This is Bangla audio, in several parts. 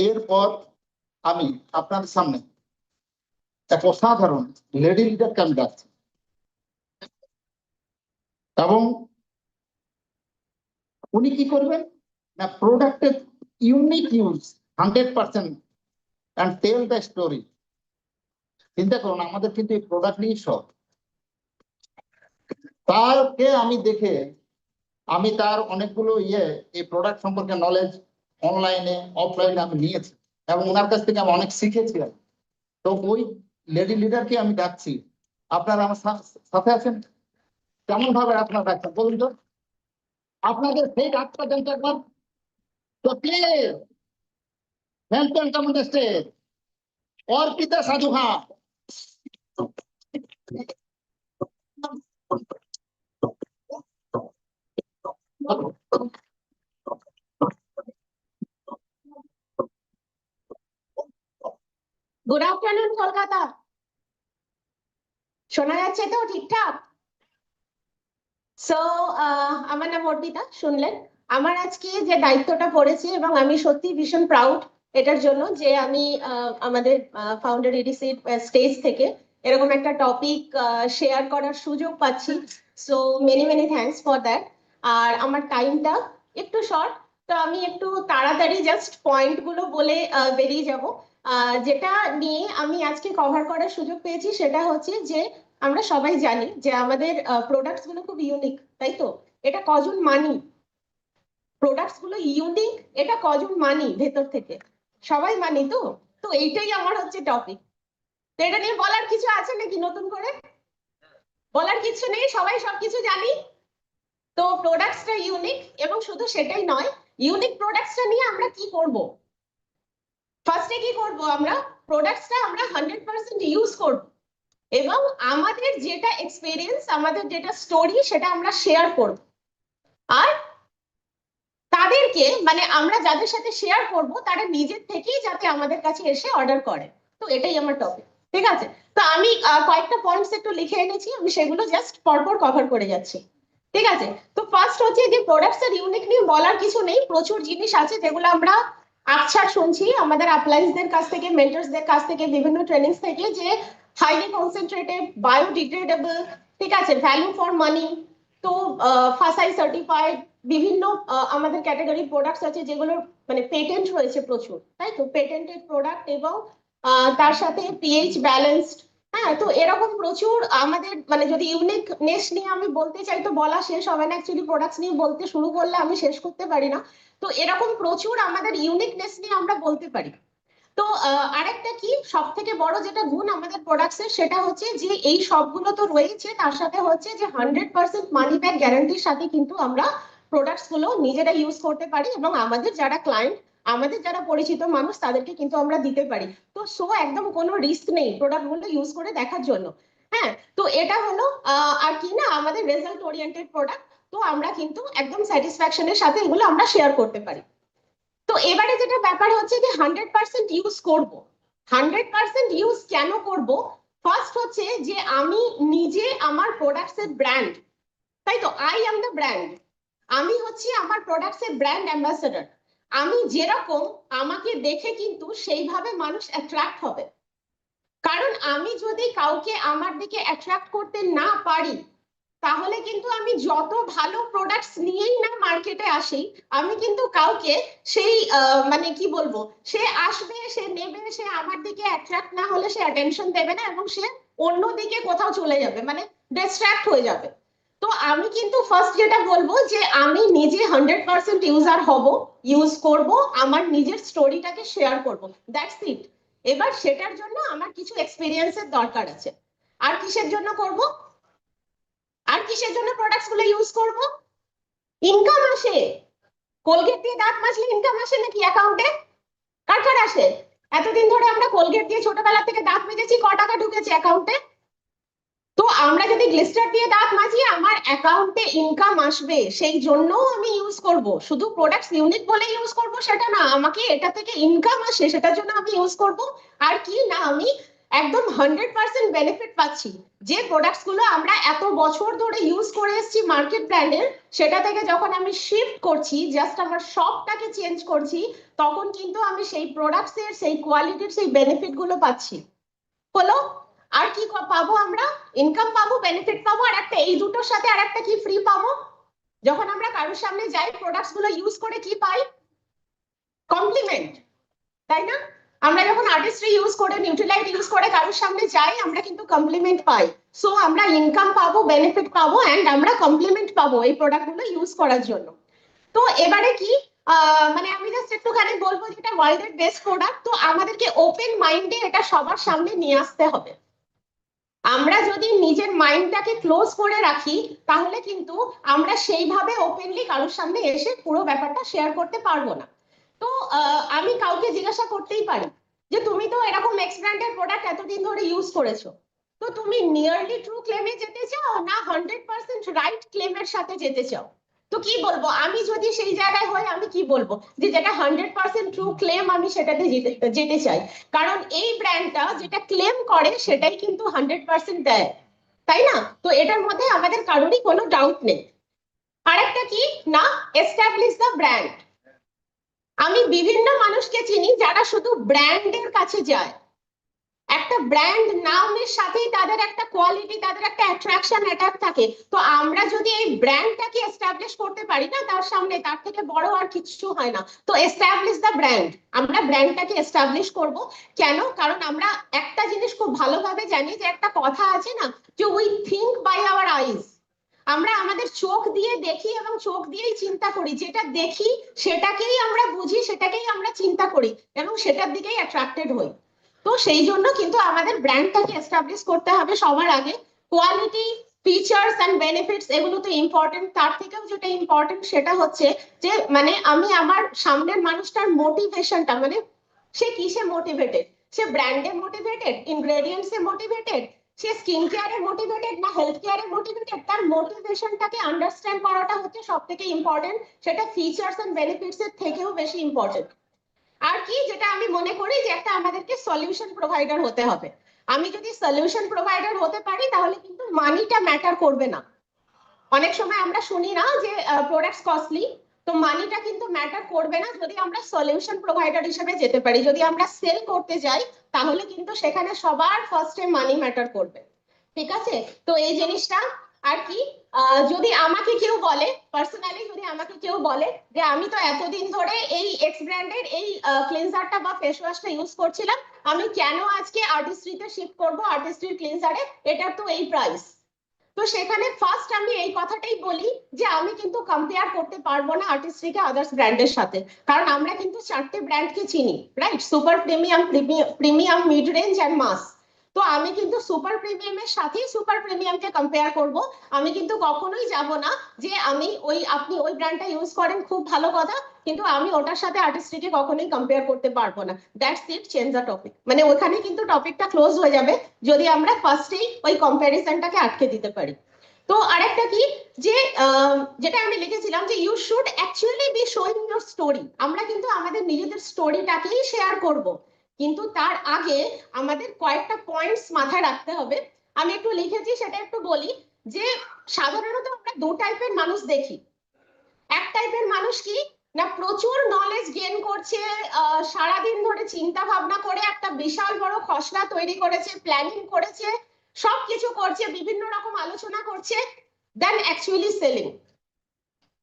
এরপর আমি আপনাদের সামনে এক অসাধারণ লেডি লিডারকে আমি ডাকছি এবং উনি কি করবেন না প্রোডাক্টের unique use 100% and tell the story। চিন্তা করুন আমাদের কিন্তু এই প্রোডাক্ট নিয়ে সব তারকে আমি দেখে আমি তার অনেকগুলো এই প্রোডাক্ট সম্পর্কে নলেজ অনলাইনে অফলাইনে আমি নিয়েছি এবং ওনার কাছ থেকে আমি অনেক শিখেছি। তো ওই লেডি লিডারকে আমি ডাকছি, আপনারা আমার সাথে আছেন? কেমন ভাবে আপনারা ডাকছেন বলুন তো, আপনাদের সেই ডাকটা দেন তো একবার। তো please welcome to the stage Arpita সাধু খান। গুড আফটারনুন কলকাতা, শোনা যাচ্ছে তো ঠিকঠাক? সো আমার নাম অর্পিতা, শুনলেন। আমার আজকে যে দায়িত্বটা পড়েছে এবং আমি সত্যি ভীষণ প্রাউড এটার জন্য যে আমি আমাদের ফাউন্ডার ইডিসি স্টেজ থেকে এরকম একটা টপিক শেয়ার করার সুযোগ পাচ্ছি। So many many thanks for that. আর আমার টাইমটা একটু শর্ট, তো আমি একটু তাড়াতাড়ি জাস্ট পয়েন্ট গুলো বলে বেরিয়ে যাব। যেটা নিয়ে আমি আজকে কভার করার সুযোগ পেয়েছি সেটা হচ্ছে যে আমরা সবাই জানি যে আমাদের প্রোডাক্টস গুলো খুব ইউনিক, তাই তো? এটা কজন মানি প্রোডাক্টস গুলো ইউনিক, এটা কজন মানি ভেতর থেকে? সবাই মানি তো? তো এইটাই আমার হচ্ছে টপিক। তো এটা নিয়ে বলার কিছু আছে নাকি? নতুন করে বলার কিছু নেই, সবাই সবকিছু জানি। তো প্রোডাক্টসটা ইউনিক এবং শুধু সেটাই নয়, ইউনিক প্রোডাক্টসটা নিয়ে আমরা কি করব? ফার্স্টে কি করব? আমরা প্রোডাক্টসটা আমরা 100% ইউজ করব এবং আমাদের যেটা এক্সপেরিয়েন্স, আমাদের যেটা স্টোরি সেটা আমরা শেয়ার করব। আর তাদেরকে মানে আমরা যাদের সাথে শেয়ার করব তারা নিজের থেকেই যাতে আমাদের কাছে এসে অর্ডার করে। তো এটাই আমার টপিক, ঠিক আছে? তো আমি কয়েকটা পয়েন্টস একটু লিখে এনেছি, আমি সেগুলো জাস্ট পরপর কভার করে যাচ্ছি, ঠিক আছে? তো ফার্স্ট হচ্ছে যে প্রোডাক্টস এর ইউনিক নিয়ে বলার কিছু নেই, প্রচুর জিনিস আছে যেগুলো আমরা আকছার শুনছি আমাদের আপলাইন্সদের কাছ থেকে, মেন্টরসদের কাছ থেকে, বিভিন্ন ট্রেনিংস থেকে, যে হাইলি কনসেন্ট্রেটেড, বায়োডিগ্রেডেবল, ঠিক আছে, ভ্যালু ফর মানি, তো ফাসাই সার্টিফাইড, বিভিন্ন আমাদের ক্যাটাগরি প্রোডাক্টস আছে যেগুলোর মানে পেটেন্ট হয়েছে প্রচুর, তাই তো? পেটেন্টেড প্রোডাক্ট এবং তার সাথে পিএইচ ব্যালেন্সড। হ্যাঁ, তো এরকম প্রচুর আমাদের মানে যদি ইউনিকনেস নিয়ে আমি বলতে চাই তো বলা শেষ হবে না, অ্যাকচুয়ালি প্রোডাক্টস নিয়ে বলতে শুরু করলে আমি শেষ করতে পারি না। তো এরকম প্রচুর আমাদের ইউনিকনেস নিয়ে আমরা বলতে পারি। তো আরেকটা কি সব থেকে বড় যেটা গুণ আমাদের প্রোডাক্টসের সেটা হচ্ছে যে এই সবগুলো তো রয়েছে, তার সাথে হচ্ছে যে 100% মানি ব্যাক গ্যারান্টির সাথে কিন্তু আমরা প্রোডাক্টস গুলো নিজেরা ইউজ করতে পারি এবং আমাদের যারা ক্লায়েন্ট, আমাদের যারা পরিচিত মানুষ তাদেরকে কিন্তু আমরা দিতে পারি। তো একদম কোনো রিস্ক নেই প্রোডাক্ট গুলো ইউজ করে দেখার জন্য। হ্যাঁ, তো এটা হলো আর কি না আমাদের রেজাল্ট ওরিয়েন্টেড প্রোডাক্ট। তো আমরা কিন্তু একদম স্যাটিসফ্যাকশনের সাথে এগুলো আমরা শেয়ার করতে পারি। তো এবারে যেটা ব্যাপার হচ্ছে যে 100% ইউজ করব। 100% ইউজ কেন করব? ফার্স্ট হচ্ছে যে আমি নিজে আমার প্রোডাক্টস এর ব্র্যান্ড, তাই তো? I am the brand. আমি হচ্ছে আমার প্রোডাক্টস এর ব্র্যান্ড অ্যাম্বাসেডর। আমি যেরকম আমাকে দেখে কিন্তু সেইভাবে মানুষ অ্যাট্রাক্ট হবে। কারণ আমি যদি কাউকে আমার দিকে অ্যাট্রাক্ট করতে না পারি তাহলে কিন্তু আমি যত ভালো প্রোডাক্টস নিয়েই না মার্কেটে আসি, আমি কিন্তু কাউকে সেই মানে কি বলবো, সে আসবে, সে নেবে, সে আমার দিকে অ্যাট্রাক্ট না হলে সে অ্যাটেনশন দেবে না এবং সে অন্যদিকে কোথাও চলে যাবে, মানে ডিস্ট্রাক্ট হয়ে যাবে। তো আমি কিন্তু ফার্স্ট যেটা বলবো যে আমি নিজে 100% ইউজার হব, ইউজ করব, আমার নিজের স্টোরিটাকে শেয়ার করব, দ্যাটস ইট। এবার সেটার জন্য আমার কিছু এক্সপিরিয়েন্সের দরকার আছে। আর কিসের জন্য করব? আর কিসের জন্য প্রোডাক্টস গুলো ইউজ করব? ইনকাম আসে। কোলগেট দিয়ে দাঁত মাজলে ইনকাম আসে নাকি অ্যাকাউন্টে? কার কার আসে? এতদিন ধরে আমরা কোলগেট দিয়ে ছোটবেলা থেকে দাঁত মেজেছি, ক টাকা ঢুকেছে অ্যাকাউন্টে? তো আমরা যদি গ্লিস্টার দিয়ে দাঁত মাজি আমার অ্যাকাউন্টে ইনকাম আসবে, সেই জন্য আমি ইউজ করব। শুধু প্রোডাক্টস ইউনিক বলে ইউজ করব সেটা না, আমাকে এটা থেকে ইনকাম আসে সেটার জন্য আমি ইউজ করব। আর কি না আমি একদম 100% বেনিফিট পাচ্ছি। যে প্রোডাক্টস গুলো আমরা এত বছর ধরে ইউজ করে এসেছি মার্কেট ব্র্যান্ডের, সেটা থেকে যখন আমি শিফট করছি, জাস্ট আমার শপটাকে চেঞ্জ করছি, তখন কিন্তু আমি সেই প্রোডাক্টস এর, সেই কোয়ালিটির, সেই বেনিফিট গুলো পাচ্ছি। হলো, আর কি পাবো আমরা? ইনকাম পাবো, বেনিফিট পাবো, আর একটা এই দুটোর সাথে আর একটা কি ফ্রি পাবো? যখন আমরা কারোর সামনে যাই প্রোডাক্টস গুলো ইউজ করে কি পাই? কমপ্লিমেন্ট, তাই না? আমরা যখন আর্টিস্ট্রি ইউজ করে, নিউট্রিলাইট ইউজ করে কারোর সামনে যাই, আমরা কিন্তু কমপ্লিমেন্ট পাই। সো আমরা ইনকাম পাবো, বেনিফিট পাবো, এন্ড আমরা কমপ্লিমেন্ট পাবো এই প্রোডাক্ট গুলো ইউজ করার জন্য। তো এবারে কি মানে আমি জাস্ট একটুখানি বলবো যে এটা ওয়ার্ল্ডের বেস্ট প্রোডাক্ট, তো আমাদেরকে ওপেন মাইন্ডে এটা সবার সামনে নিয়ে আসতে হবে। আমরা যদি নিজের মাইন্ডটাকে ক্লোজ করে রাখি, তাহলে কিন্তু আমরা সেইভাবে ওপেনলি কারোর সামনে এসে পুরো ব্যাপারটা শেয়ার করতে পারবো না। তো আমি কাউকে জিজ্ঞাসা করতেই পারি যে তুমি তো এরকম এক্স ব্র্যান্ডের প্রোডাক্ট এতদিন ধরে ইউজ করেছো, তো তুমি নিয়ারলি ট্রু ক্লেমে যেতে চাও না 100% রাইট ক্লেমের সাথে যেতে চাও? তো কি বলবো আমি? যদি সেই জায়গায় হয় আমি কি বলবো? যে যেটা 100% ট্রু ক্লেম আমি সেটাতে যেতে চাই, কারণ এই ব্র্যান্ডটা যেটা ক্লেম করে সেটাই কিন্তু 100% দেয়, তাই না? তো এটার মধ্যে আমাদের কারোরই কোনো ডাউট নেই। আরেকটা কি না, এস্টাবলিশ দ্য ব্র্যান্ড। আমি বিভিন্ন মানুষকে চিনি যারা শুধু ব্র্যান্ডের কাছে যায়, একটা ব্র্যান্ড নামের সাথেই তাদের একটা কোয়ালিটি, তাদের একটা অ্যাট্রাকশন অ্যাটাচ থাকে। তো আমরা যদি এই ব্র্যান্ডটাকে এস্টাবলিশ করতে পারি না তার সামনে, তার থেকে বড় আর কিছু হয় না। তো এস্টাবলিশ দ্য ব্র্যান্ড, আমরা ব্র্যান্ডটাকে এস্টাবলিশ করব। কেন? কারণ আমরা একটা জিনিস খুব ভালোভাবে জানি, যে একটা কথা আছে না, যে we think by our eyes. আমরা আমাদের চোখ দিয়ে দেখি এবং চোখ দিয়েই চিন্তা করি, যেটা দেখি সেটাকেই আমরা বুঝি, সেটাকেই আমরা চিন্তা করি এবং সেটার দিকেই অ্যাট্রাক্টেড হই। তো সেই জন্য কিন্তু আমাদের ব্র্যান্ডটাকে এস্টাবলিশ করতে হবে সবার আগে। কোয়ালিটি, ফিচার্স এন্ড বেনিফিটস এগুলো তো ইম্পর্টেন্ট, তার থেকেও যেটা ইম্পর্টেন্ট সেটা হচ্ছে যে মানে আমি আমার সামনের মানুষটার মোটিভেশনটা, মানে সে কিসে মোটিভেটেড, সে ব্র্যান্ডে মোটিভেটেড, ইনগ্রেডিয়েন্টসে মোটিভেটেড, সে স্কিন কেয়ারে মোটিভেটেড না হেলথ কেয়ারে মোটিভেটেড, তার মোটিভেশনটাকে আন্ডারস্ট্যান্ড করাটা হচ্ছে সব থেকে ইম্পর্টেন্ট। সেটা ফিচার্স এন্ড বেনিফিটস এর থেকেও বেশি ইম্পর্টেন্ট। আর কি, যেটা আমি মনে করি যে একটা আমাদেরকে সলিউশন প্রোভাইডার হতে হবে। আমি যদি সলিউশন প্রোভাইডার হতে পারি তাহলে কিন্তু মানিটা ম্যাটার করবে না। অনেক সময় আমরা শুনি না যে প্রোডাক্টস কস্টলি, তো মানিটা কিন্তু ম্যাটার করবে না যদি আমরা সলিউশন প্রোভাইডার হিসেবে যেতে পারি। যদি আমরা সেল করতে যাই তাহলে কিন্তু সেখানে সবার ফার্স্টে মানি ম্যাটার করবে। ঠিক আছে? তো এই জিনিসটা। আর কি, যদি আমাকে কেউ বলে পার্সোনালি, যদি আমাকে কেউ বলে যে আমি তো এতদিন ধরে এই এক্স ব্র্যান্ডের এই ক্লিনজারটা বা ফেস ওয়াশটা ইউজ করছিলাম, আমি কেন আজকে আর্টিস্ট্রিতে শিফট করবো, আর্টিস্ট্রির ক্লিনজারে, এটার তো এই প্রাইস। তো সেখানে ফার্স্ট আমি এই কথাটাই বলি যে আমি কিন্তু কম্পেয়ার করতে পারবো না আর্টিস্ট্রিকে আদার্স ব্র্যান্ডের সাথে, কারণ আমরা কিন্তু চারটে ব্র্যান্ডকে চিনি, right? Super premium, premium, mid range and mass. তো আমি কিন্তু সুপার প্রিমিয়ামের সাথেই সুপার প্রিমিয়ামকে কম্পেয়ার করব। আমি কিন্তু কখনোই যাব না যে আমি আপনি ওই ব্র্যান্ডটা ইউজ করেন, খুব ভালো কথা, কিন্তু আমি ওটার সাথে আর্টিস্ট্রিকে কখনোই কম্পেয়ার করতে পারবো না। That's it, change the topic, মানে ওখানে কিন্তু টপিকটা ক্লোজ হয়ে যাবে যদি আমরা ফার্স্টেই ওই কম্প্যারিজনটাকে আটকে দিতে পারি। তো আরেকটা কি, যে যেটা আমি লিখেছিলাম যে you should actually be showing your story. আমরা কিন্তু আমাদের নিজেদের স্টোরিটাকেই শেয়ার করব, কিন্তু তার আগে আমাদের কয়েকটা পয়েন্টস মাথায় রাখতে হবে। আমি একটু লিখেছি, সেটা একটু বলি। যে সাধারণত আমরা দু টাইপের মানুষ দেখি। এক টাইপের মানুষ কি না, প্রচুর নলেজ গেইন করছে, সারাদিন ধরে চিন্তা ভাবনা করে একটা বিশাল বড় খসড়া তৈরি করেছে, প্ল্যানিং করেছে, সবকিছু করছে, বিভিন্ন রকম আলোচনা করছে, দেন অ্যাকচুয়ালি সেলিং।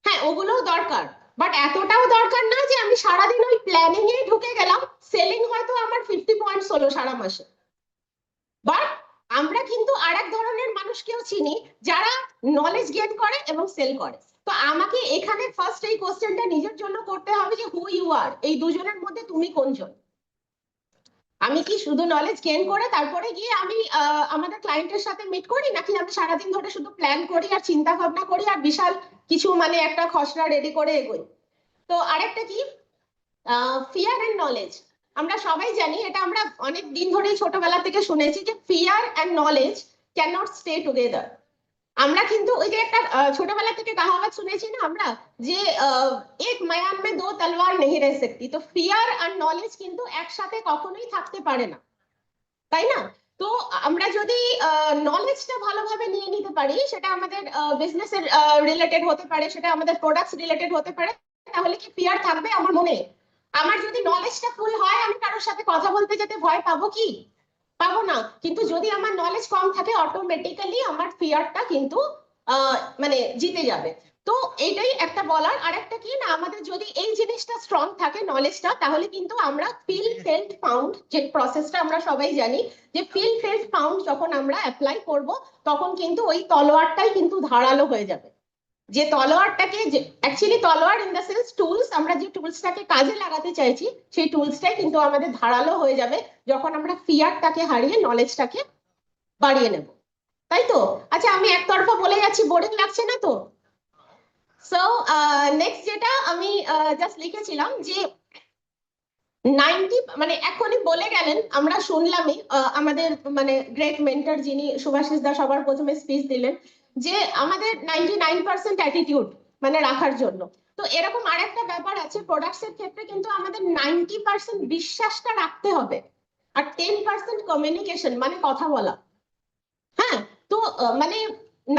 হ্যাঁ, ওগুলোও দরকার, বাট এতটাও দরকার না যে আমি সারাদিন ওই প্ল্যানিং এ ঢুকে গেলাম, সেলিং হয়তো আমার 50 পয়েন্টস হলো সারা মাসে। বাট আমরা কিন্তু আরেক ধরনের মানুষকেও চিনি যারা নলেজ গেইন করে এবং সেল করে। তো আমাকে এখানে ফার্স্ট এই কোশ্চেনটা নিজের জন্য করতে হবে যে হু ইউ আর, এই দুজনের মধ্যে তুমি কোনজন? আমি কি শুধু নলেজ গেইন করে তারপরে গিয়ে আমি আমাদের ক্লায়েন্টের সাথে মিট করি, নাকি আমি সারাদিন ধরে শুধু প্ল্যান করি আর চিন্তা ভাবনা করি আর বিশাল কিছু মানে একটা খসড়া রেডি করে এগোই? তো আরেকটা কি, ফিয়ার এন্ড নলেজ। আমরা সবাই জানি, এটা আমরা অনেক দিন ধরেই ছোটবেলা থেকে শুনেছি যে fear and knowledge can not stay together. আমরা কিন্তু ওই যে একটা ছোটবেলা থেকে কাহাওয়াত শুনেছি না আমরা, যে এক ময়ান মে দো তলওয়ার নেহি রহ সকতি। তো ফিয়ার আর নলেজ কিন্তু একসাথে কখনোই থাকতে পারে না। তাই না? তো আমরা যদি নলেজটা ভালোভাবে নিয়ে নিতে পারি, সেটা আমাদের বিজনেসের রিলেটেড হতে পারে, সেটা আমাদের প্রোডাক্টস রিলেটেড হতে পারে, তাহলে কি ফিয়ার থাকবে আমার মনে? আমার যদি নলেজটা ফুল হয়, আমি কারোর সাথে কথা বলতে যেতে ভয় পাবো কি? পাবো না। কিন্তু যদি আমার নলেজ কম থাকে, অটোমেটিক্যালি আমার ফিয়ারটা কিন্তু মানে জিতে যাবে। তো এইটাই একটা বলার। আর একটা কি না, আমাদের যদি এই জিনিসটা স্ট্রং থাকে, নলেজটা, তাহলে কিন্তু আমরা ফিল ফেল্ট ফাউন্ড যে প্রসেসটা আমরা সবাই জানি, যে ফিল ফেল্ট ফাউন্ড যখন আমরা অ্যাপ্লাই করব, তখন কিন্তু ওই তলোয়ারটাই কিন্তু ধারালো হয়ে যাবে। যে তলোয়ারটাকে, যে অ্যাকচুয়ালি তলোয়ার ইন দ্য সেন্স টুলস, আমরা যে টুলসটাকে কাজে লাগাতে চাইছি, সেই টুলসটাই কিন্তু আমাদের ধারালো হয়ে যাবে যখন আমরা ফিয়ারটাকে হারিয়ে নলেজটাকে বাড়িয়ে নেব। তাই তো? আচ্ছা, আমি একতরফা বলে যাচ্ছি, বোরিং লাগছে না তো? সো নেক্সট যেটা আমি জাস্ট লিখেছিলাম যে 90, মানে এখনই বলে গেলেন, আমরা শুনলামই, আমাদের মানে গ্রেট মেন্টর যিনি শুভাশিস দা সবার প্রথমে স্পিচ দিলেন, যে আমাদের 99% অ্যাটিটিউড মানে রাখার জন্য। তো এরকম আরেকটা ব্যাপার আছে, প্রোডাক্টস এর ক্ষেত্রে কিন্তু আমাদের 90% বিশ্বাসটা রাখতে হবে, আর 10% কমিউনিকেশন মানে কথা বলা। হ্যাঁ, তো মানে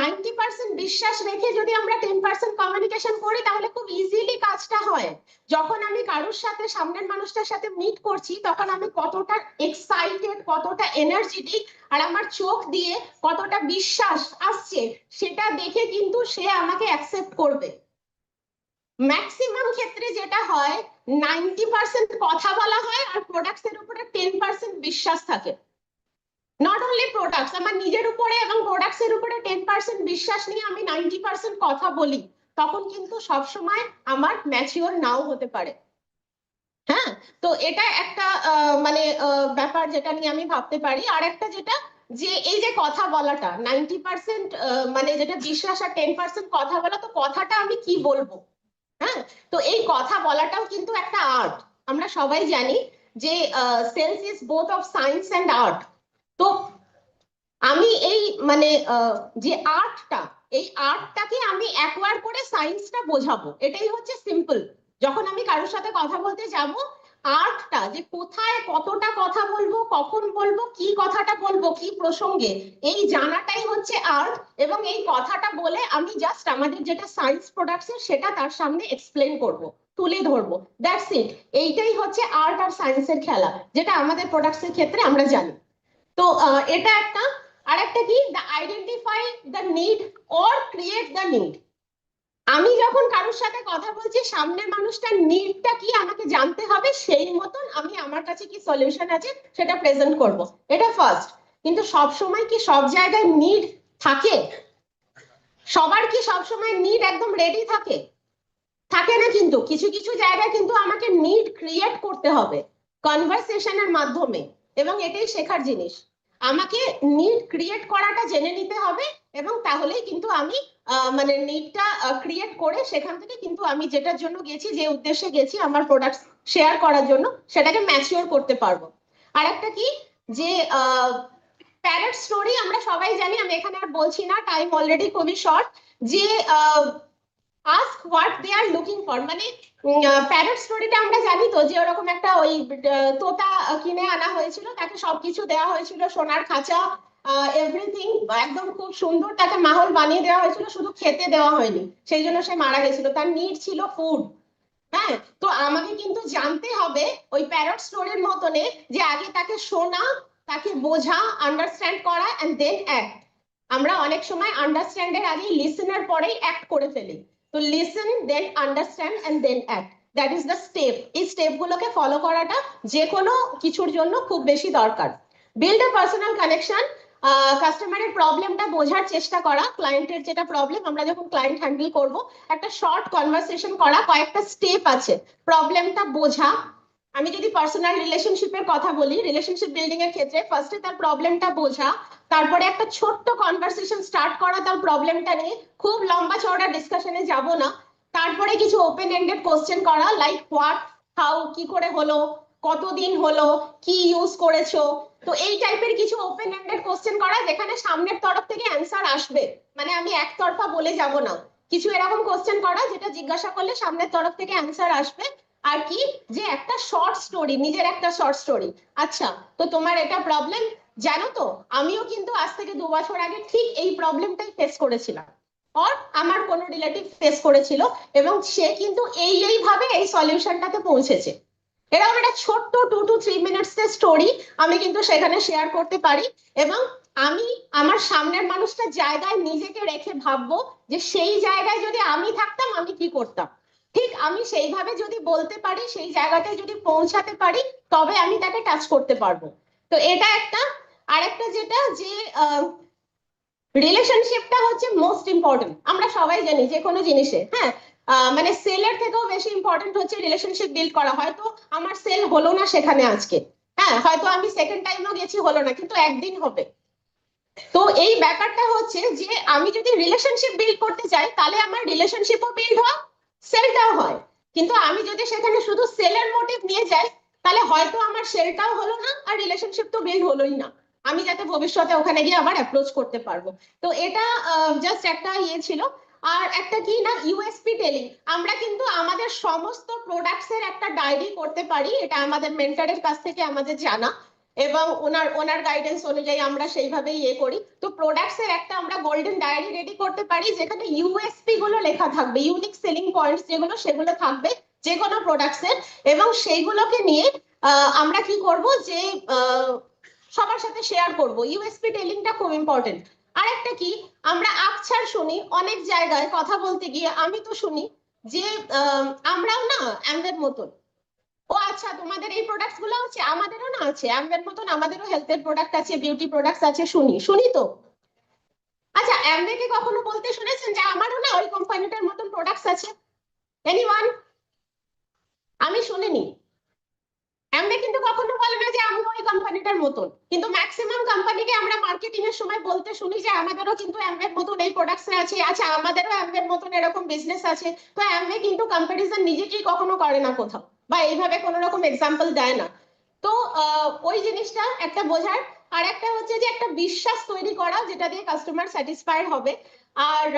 90% বিশ্বাস রেখে যদি আমরা 10% কমিউনিকেশন করি, তাহলে খুব ইজিলি কাজটা হয়। যখন আমি কারোর সাথে, সামনের মানুষটার সাথে মিট করছি, তখন আমি কতটা এক্সাইটেড, কতটা এনার্জেটিক, আর আমার চোখ দিয়ে কতটা বিশ্বাস আসছে, সেটা দেখে কিন্তু সে আমাকে অ্যাকসেপ্ট করবে। ম্যাক্সিমাম ক্ষেত্রে যেটা হয়, 90% কথা বলা হয় আর প্রোডাক্টস এর উপরে 10% বিশ্বাস থাকে। নট অনলি প্রোডাক্টস, আমার নিজের উপরে এবং প্রোডাক্টস এর উপরে 10% বিশ্বাস নিয়ে আমি 90% কথা বলি, তখন কিন্তু সবসময় আমার ম্যাচিওর নাও হতে পারে। হ্যাঁ, তো এটা একটা মানে ব্যাপার যেটা নিয়ে আমি ভাবতে পারি। আর একটা যেটা, যে এই যে কথা বলাটা 90% মানে যেটা বিশ্বাস, আর 10% কথা বলা, তো কথাটা আমি কি বলবো? হ্যাঁ, তো এই কথা বলাটাও কিন্তু একটা আর্ট। আমরা সবাই জানি যে sales is both of science and art. তো আমি এই মানে যে আর্টটা, এই আর্টটাকে আমি অ্যাকোয়ার করে সায়েন্সটা বোঝাবো, এটাই হচ্ছে সিম্পল। যখন আমি কারোর সাথে কথা বলতে যাব, আর্টটা যে কোথায় কতটা কথা বলবো, কখন বলবো, কি কথাটা বলবো, কি প্রসঙ্গে, এই জানাটাই হচ্ছে আর্ট। এবং এই কথাটা বলে আমি জাস্ট আমাদের যেটা সায়েন্স প্রোডাক্টস এর, সেটা তার সামনে এক্সপ্লেন করব, তুলে ধরবো, দ্যাটস ইট। এইটাই হচ্ছে আর্ট আর সায়েন্সের খেলা, যেটা আমাদের প্রোডাক্টস এর ক্ষেত্রে আমরা জানি। তো এটা একটা। আর একটা কি, the identify the need or create the need. আমি যখন কারোর সাথে কথা বলছি, সামনের মানুষটার নিডটা কি আমাকে জানতে হবে, সেই মতন আমি আমার কাছে কি সলিউশন আছে সেটা প্রেজেন্ট করব, এটা ফার্স্ট। কিন্তু সব সময় কি সব জায়গায় নিড থাকে? সবার কি সব সময় নিড একদম রেডি থাকে? থাকে না। কিন্তু কিছু কিছু জায়গায় কিন্তু আমাকে নিড ক্রিয়েট করতে হবে কনভারসেশনের মাধ্যমে, এবং এটাই শেখার জিনিস। আমাকে নিড ক্রিয়েট করাটা জেনে নিতে হবে, এবং তাহলেই কিন্তু আমি মানে নিডটা ক্রিয়েট করে সেখান থেকে কিন্তু আমি যেটার জন্য গেছি, যে উদ্দেশ্যে গেছি আমার প্রোডাক্ট শেয়ার করার জন্য, সেটাকে ম্যাচিওর করতে পারবো। আর একটা কি, যে প্যারেট স্টোরি আমরা সবাই জানি, আমি এখানে আর বলছি না, টাইম অলরেডি খুবই শর্ট। যে ask what they are looking for, মানে প্যারট স্টোরিটা আমরা জানি তো, যে ওরকম একটা ওই তোতা কিনে আনা হয়েছিল, তাকে সবকিছু দেওয়া হয়েছিল, সোনার খাঁচা, এভরিথিং একদম খুব সুন্দর, তাকে মাহল বানিয়ে দেওয়া হয়েছিল, শুধু খেতে দেওয়া হয়নি, সেই জন্য সে মারা গেছিল, তার নিড ছিল ফুড। হ্যাঁ, তো আমাকে কিন্তু জানতে হবে ওই প্যারট স্টোরির মতনে, যে আগে তাকে শোনা, তাকে বোঝা, আন্ডারস্ট্যান্ড করা, এন্ড দেন অ্যাক্ট। আমরা অনেক সময় আন্ডারস্ট্যান্ডের আগে লিসেনের পরেই অ্যাক্ট করে ফেলি। তো listen, then understand, and then act, that is the step. এই স্টেপগুলোকে ফলো করাটা যে কোনো কিছুর জন্য খুব বেশি দরকার। বিল্ড আ পার্সোনাল কানেকশন, কাস্টমারের প্রবলেমটা বোঝার চেষ্টা করা, ক্লায়েন্টের যেটা প্রবলেম, আমরা যখন ক্লায়েন্ট হ্যান্ডেল করব, একটা শর্ট কনভারসেশন করা, কয়েকটা স্টেপ আছে, প্রবলেমটা বোঝা। আমি যদি পার্সোনাল রিলেশনশিপের কথা বলি, রিলেশনশিপ বিল্ডিং এর ক্ষেত্রে ফার্স্টে তার প্রবলেমটা বোঝা, তারপরে একটা ছোট্ট কনভারসেশন স্টার্ট করা তার প্রবলেমটা নিয়ে, খুব লম্বা চওড়া ডিসকাশনে যাব না। তারপরে কিছু ওপেন এন্ডেড কোশ্চেন করা, লাইক হোয়াট, হাউ, কি করে হলো, কতদিন হলো, কি ইউজ করেছো। তো এই টাইপের কিছু ওপেন এন্ডেড কোশ্চেন করা, যেখানে সামনের তরফ থেকে অ্যান্সার আসবে, মানে আমি একতরফা বলে যাব না। কিছু এরকম কোশ্চেন করা, যেটা জিজ্ঞাসা করলে সামনের তরফ থেকে অ্যান্সার আসবে। আর কি, যে একটা শর্ট স্টোরি, নিজের একটা শর্ট স্টোরি। আচ্ছা, তো তোমার এটা প্রবলেম, জানো তো আমিও কিন্তু আজ থেকে 2 বছর আগে ঠিক এই প্রবলেমটাই ফেস করেছিলাম, আর আমার কোনো রিলেটিভ ফেস করেছিল, এবং সে কিন্তু এইভাবে এই সলিউশনটাতে পৌঁছেছে। এরকম একটা ছোট্ট 2 to 3 মিনিটস এর স্টোরি আমি কিন্তু সেখানে শেয়ার করতে পারি, এবং আমি আমার সামনের মানুষটার জায়গায় নিজেকে রেখে ভাববো যে সেই জায়গায় যদি আমি থাকতাম আমি কি করতাম। ঠিক আমি সেইভাবে যদি বলতে পারি, সেই জায়গাটায় যদি পৌঁছাতে পারি, তবে আমি তাকে টাচ করতে পারবো। তো এটা একটা। আর একটা যেটা, যে রিলেশনশিপটা হচ্ছে মোস্ট ইম্পর্টেন্ট, আমরা সবাই জানি যে কোনো জিনিসে, হ্যাঁ। মানে সেলের থেকেও বেশি ইম্পর্টেন্ট হচ্ছে রিলেশনশিপ বিল্ড করা। হয়তো আমার সেল হলো না সেখানে আজকে, হ্যাঁ, হয়তো আমি সেকেন্ড টাইমও গেছি, হলো না, কিন্তু একদিন হবে। তো এই ব্যাপারটা হচ্ছে যে আমি যদি রিলেশনশিপ বিল্ড করতে চাই, তাহলে আমার রিলেশনশিপও বিল্ড হয়, সেলটাও হয়। কিন্তু আমি যদি সেখানে শুধু সেলের মোটিভ নিয়ে যাই, তাহলে হয়তো আমার সেলটাও হলো না, আর রিলেশনশিপ তো বিল্ড হলোই না, আমি যাতে ভবিষ্যতে ওখানে গিয়ে আবার অ্যাপ্রোচ করতে পারবো। তো এটা জাস্ট একটা ইয়ে ছিল। আর একটা কি না, ইউএসপি টেলিং। আমরা কিন্তু আমাদের সমস্ত প্রোডাক্টস এর একটা ডায়েরি করতে পারি, এটা আমাদের মেন্টরের কাছ থেকে আমাদের জানা, এবং ওনার গাইডেন্স অনুযায়ী আমরা সেইভাবেই ইয়ে করি। তো প্রোডাক্টস এর একটা আমরা গোল্ডেন ডায়েরি রেডি করতে পারি, যেখানে ইউএসপি গুলো লেখা থাকবে, ইউনিক সেলিং পয়েন্টস যেগুলো, সেগুলো থাকবে যে কোনো প্রোডাক্টস এর। এবং সেইগুলোকে নিয়ে আমরা কি করব, যে সবার সাথে শেয়ার করব। ইউএসপি টেলিংটা খুব ইম্পর্টেন্ট। আর একটা কি, আমরা আকছার শুনি অনেক জায়গায় কথা বলতে গিয়ে, আমি তো শুনি যে আমরাও না আমাদের মতন। ও আচ্ছা, তোমাদের এই প্রোডাক্টস গুলো আছে, আমাদেরও না আছে আমাদের মতন, আমাদেরও হেলথের প্রোডাক্ট আছে, বিউটি প্রোডাক্টস আছে, শুনি শুনি তো। আচ্ছা, অ্যামওয়েকে কখনো বলতে শুনেছেন যে আমারও না ওই কোম্পানিটার মতন প্রোডাক্টস আছে? এনিওয়ান? আমি শুনিনি। অ্যামওয়ে কিন্তু কখনো বলে না যে আমি ওই কোম্পানিটার মতন, কিন্তু ম্যাক্সিমাম কোম্পানিকে আমরা মার্কেটিং এর সময় বলতে শুনি যে আমাদেরও কিন্তু অ্যামওয়ের মতন এই প্রোডাক্টস আছে, আচ্ছা আমাদেরও অ্যামওয়ের মতন এরকম বিজনেস আছে। তো অ্যামওয়ে কিন্তু কম্পারিজন নিজেকেই কখনো করে না কোথাও, বা এইভাবে কোনো রকম এক্সাম্পল দেয় না। তো ওই জিনিসটা একটা বোঝার। আর একটা হচ্ছে যে একটা বিশ্বাস তৈরি করা, যেটা দিয়ে কাস্টমার স্যাটিসফাইড হবে। আর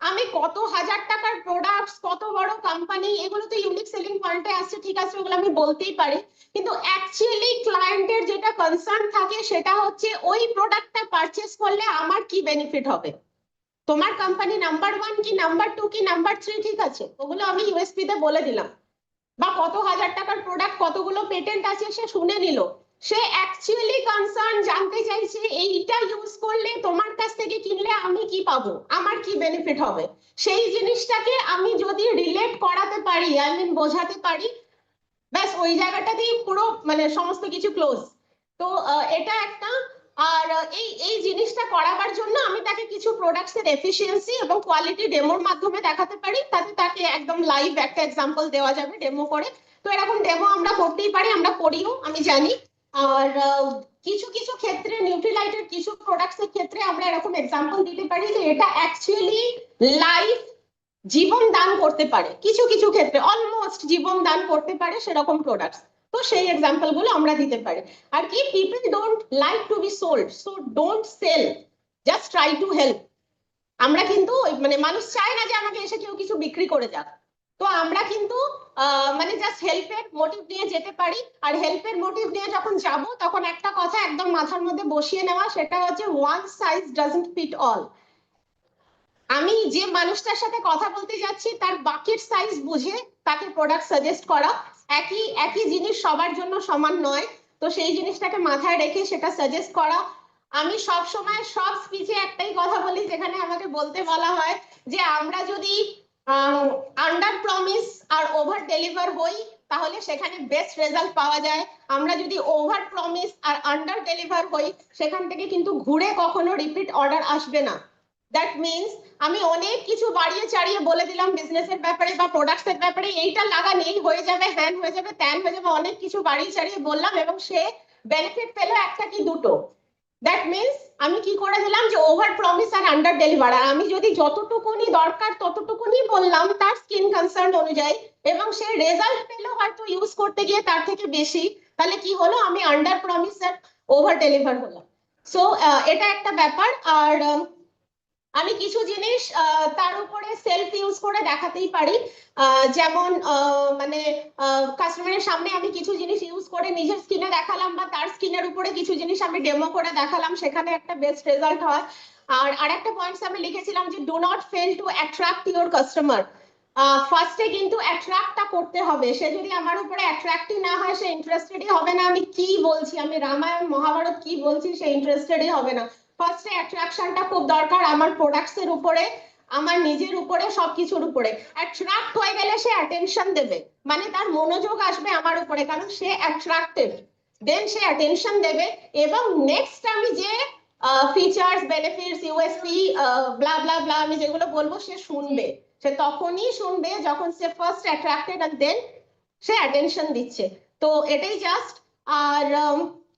আমি কত হাজার টাকার প্রোডাক্টস, কত বড় কোম্পানি, এগুলো তো ইউনিক সেলিং পয়েন্টে আসছে, ঠিক আছে, ওগুলো আমি বলতেই পারি। কিন্তু অ্যাকচুয়ালি ক্লায়েন্টের যেটা কনসার্ন থাকে, সেটা হচ্ছে ওই প্রোডাক্টটা পারচেস করলে আমার কি বেনিফিট হবে। তোমার কোম্পানি নাম্বার 1 কি নাম্বার 2 কি নাম্বার 3, ঠিক আছে, ওগুলো আমি ইউএসপি তে বলে দিলাম। বা কত হাজার টাকার প্রোডাক্ট, কতগুলো পেটেন্ট আছে, সে শুনে নিল। সে অ্যাকচুয়ালি কনসার্ন, জানতে চাইছে এইটা ইউজ করলে, তোমার কাছ থেকে কিনলে আমি কি পাবো, আমার কি বেনিফিট হবে। সেই জিনিসটাকে আমি যদি রিলেট করাতে পারি, আই মিন বোঝাতে পারি, ব্যাস ওই জায়গাটাতেই পুরো মানে সমস্ত কিছু ক্লোজ। তো এটা একটা। আর এই এই জিনিসটা করাবার জন্য আমি তাকে কিছু প্রোডাক্টস এর এফিসিয়েন্সি এবং কোয়ালিটি ডেমোর মাধ্যমে দেখাতে পারি, তাতে তাকে একদম লাইভ একটা এক্সাম্পল দেওয়া যাবে ডেমো করে। তো এরকম ডেমো আমরা করতেই পারি, আমরা করিও, আমি জানি। আর কিছু কিছু ক্ষেত্রে, নিউট্রিলাইটের কিছু প্রোডাক্টস এর ক্ষেত্রে আমরা এরকম এক্সাম্পল দিতে পারি যে এটা অ্যাকচুয়ালি লাইভ জীবন দান করতে পারে, কিছু কিছু ক্ষেত্রে অলমোস্ট জীবন দান করতে পারে সেরকম প্রোডাক্টস। তো সেই এক্সাম্পল গুলো আমরা দিতে পারি। আর কি, people don't like to be sold, so don't sell, just try to help. আমরা কিন্তু মানে মানুষ চায় না যে আমাকে এসে কেউ কিছু বিক্রি করে যাক। তো আমরা কিন্তু মানে জাস্ট হেল্পের মোটিভ নিয়ে যেতে পারি। আর হেল্পের মোটিভ নিয়ে যখন যাব, তখন একটা কথা একদম মাথার মধ্যে বসিয়ে নেওয়া, সেটা হচ্ছে one size doesn't fit all. আমি যে মানুষটার সাথে কথা বলতে যাচ্ছি, তার বাকির সাইজ বুঝে তাকে প্রোডাক্ট সাজেস্ট করা। একই একই জিনিস সবার জন্য সমান নয়, তো সেই জিনিসটাকে মাথায় রেখে সেটা সাজেস্ট করা। আমি সব সময় সব স্পিচে একটাই কথা বলি, যেখানে আমাকে বলতে বলা হয় যে আমরা যদি আন্ডার প্রমিস আর ওভার ডেলিভার হই, তাহলে সেখানে বেস্ট রেজাল্ট পাওয়া যায়। আমরা যদি ওভার প্রমিস আর আন্ডার ডেলিভার হই, সেখান থেকে কিন্তু ঘুরে কখনো রিপিট অর্ডার আসবে না। দ্যাট মিনস আমি অনেক কিছু বাড়িয়ে চাড়িয়ে বলে দিলাম বিজনেসের ব্যাপারে বা প্রোডাক্টস এর ব্যাপারে, এইটা লাগান, এই হয়ে যাবে, হ্যান হয়ে যাবে, ত্যান হয়ে যাবে, অনেক কিছু বাড়িয়ে চাড়িয়ে বললাম, এবং সে বেনিফিট পেলো একটা কি দুটো। দ্যাট মিনস আমি কি করে দিলাম, যে ওভার প্রমিস আর আন্ডার ডেলিভার। আর আমি যদি যতটুকুনি দরকার ততটুকুনি বললাম তার স্কিন কনসার্ন অনুযায়ী, এবং সে রেজাল্ট পেলো হয়তো ইউজ করতে গিয়ে তার থেকে বেশি, তাহলে কি হলো, আমি আন্ডার প্রমিস আর ওভার ডেলিভার হলাম। সো এটা একটা ব্যাপার। আর আমি কিছু জিনিস তার উপরে সেলফ ইউজ করে দেখাতেই পারি, যেমন মানে কাস্টমারের সামনে আমি কিছু জিনিস ইউজ করে নিজের স্কিনে দেখালাম, বা তার স্কিনের উপরে কিছু জিনিস আমি ডেমো করে দেখালাম, সেখানে একটা বেস্ট রেজাল্ট হয়। আর আরেকটা পয়েন্টস আমি লিখেছিলাম যে do not fail to attract your customer. ফার্স্টে কিন্তু অ্যাট্রাক্টটা করতে হবে, সে যদি আমার উপরে অ্যাট্রাক্টই না হয়, সে ইন্টারেস্টেডই হবে না। আমি কি বলছি, আমি রামায়ণ মহাভারত কি বলছি, সে ইন্টারেস্টেডই হবে না। ফার্স্টে অ্যাট্রাকশনটা খুব দরকার, আমার প্রোডাক্টস এর উপরে, আমার নিজের উপরে, সবকিছুর উপরে। অ্যাট্রাক্ট হয়ে গেলে সে অ্যাটেনশন দেবে, মানে তার মনোযোগ আসবে আমার উপরে, কারণ সে অ্যাট্রাক্টেড, দেন সে অ্যাটেনশন দেবে। এবং নেক্সট আমি যে ফিচার্স, বেনিফিটস, ইউএসপি, ব্লা ব্লা ব্লা আমি যেগুলো বলবো, সে শুনবে। সে তখনই শুনবে যখন সে ফার্স্ট অ্যাট্রাক্টেড, আর দেন সে অ্যাটেনশন দিচ্ছে। তো এটাই জাস্ট।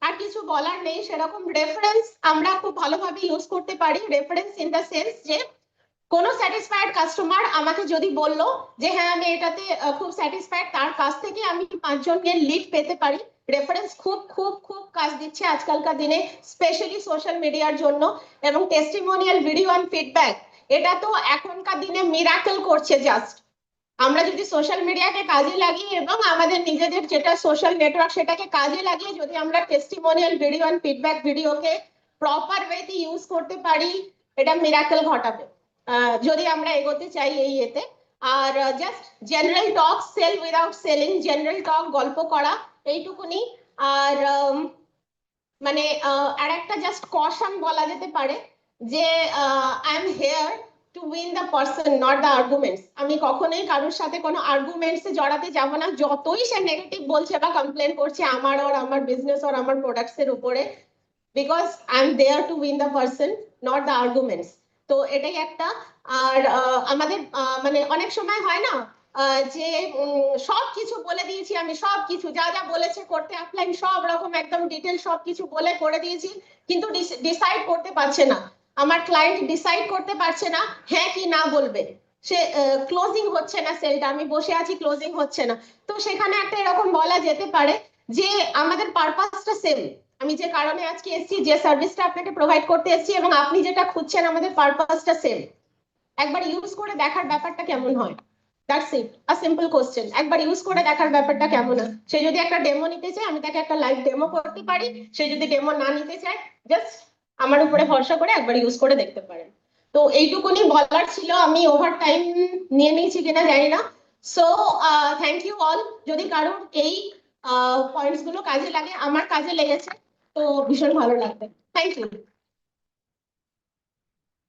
আর কিছু বলার নেই সেরকম। রেফারেন্স আমরা খুব ভালোভাবে ইউজ করতে পারি। রেফারেন্স ইন দ্য সেন্স যে কোনো স্যাটিসফাইড কাস্টমার আমাকে যদি বললো যে হ্যাঁ আমি এটাতে খুব স্যাটিসফাইড, তার কাছ থেকে আমি 5 জনকে লিড পেতে পারি। রেফারেন্স খুব খুব খুব কাজ দিচ্ছে আজকালকার দিনে, স্পেশালি সোশ্যাল মিডিয়ার জন্য। এবং টেস্টিমোনিয়াল ভিডিও অ্যান্ড ফিডব্যাক, এটা তো এখনকার দিনে মিরাকেল করছে জাস্ট। আমরা যদি সোশ্যাল মিডিয়াকে কাজে লাগিয়ে এবং আমাদের নিজেদের যেটা সোশ্যাল নেটওয়ার্ক সেটাকে কাজে লাগিয়ে যদি আমরা টেস্টিমোনিয়াল ভিডিও এন্ড ফিডব্যাক ভিডিওকে প্রপার ওয়েতে ইউজ করতে পারি, এটা মিরাকেল ঘটাবে যদি আমরা এগোতে চাই এই এতে। আর জাস্ট জেনারেল টক, সেল উইদাউট সেলিং, জেনারেল টক, গল্প করা, এইটুকুনি। আর মানে আর একটা জাস্ট কশন বলা যেতে পারে যে I am here two win the person, not the arguments. আমি কখনোই কারোর সাথে কোনো আর্গুমেন্টস এ জড়াতে যাব না, যতই সে নেগেটিভ বলছে বা কমপ্লেন করছে আমার আর আমার বিজনেস আর আমার প্রোডাক্টস এর উপরে, because I am there to win the person, not the arguments. তো এটাই একটা। আর আমাদের মানে অনেক সময় হয় না যে সব কিছু বলে দিয়েছি, আমি সব কিছু যা যা বলেছে করতে অ্যাপ্লাইন সব রকম একদম ডিটেল সব কিছু বলে করে দিয়েছি, কিন্তু ডিসাইড করতে পারছে না, আমার ক্লায়েন্ট ডিসাইড করতে পারছে না হ্যাঁ কি না বলবে। সে ক্লোজিং হচ্ছে না সেলটা, আমি বসে আছি ক্লোজিং হচ্ছে না। তো সেখানে একটা এরকম বলা যেতে পারে যে আমাদের পারপাসটা সেম, আমি যে কারণে আজকে এসেছি, যে সার্ভিসটা আপনাকে প্রোভাইড করতে এসেছি, এবং আপনি যেটা খুঁজছেন, আমাদের পারপাসটা সেম। একবার ইউজ করে দেখার ব্যাপারটা কেমন হয়, that's it, a simple question. একবার ইউজ করে দেখার ব্যাপারটা কেমন হয়। সে যদি একটা ডেমো নিতে চায়, আমি তাকে একটা লাইভ ডেমো করতে পারি। সে যদি ডেমো না নিতে চায়, জাস্ট আমার উপরে ভরসা করে একবার ইউজ করে দেখতে পারেন। তো এইটুকুনি বলার ছিল, আমি ওভার টাইম নিয়ে নিয়েছি কিনা জানি না। So thank you all. যদি কারোর এই পয়েন্টস গুলো কাজে লাগে, আমার কাজে লেগেছে, তো ভীষণ ভালো লাগবে। Thank you.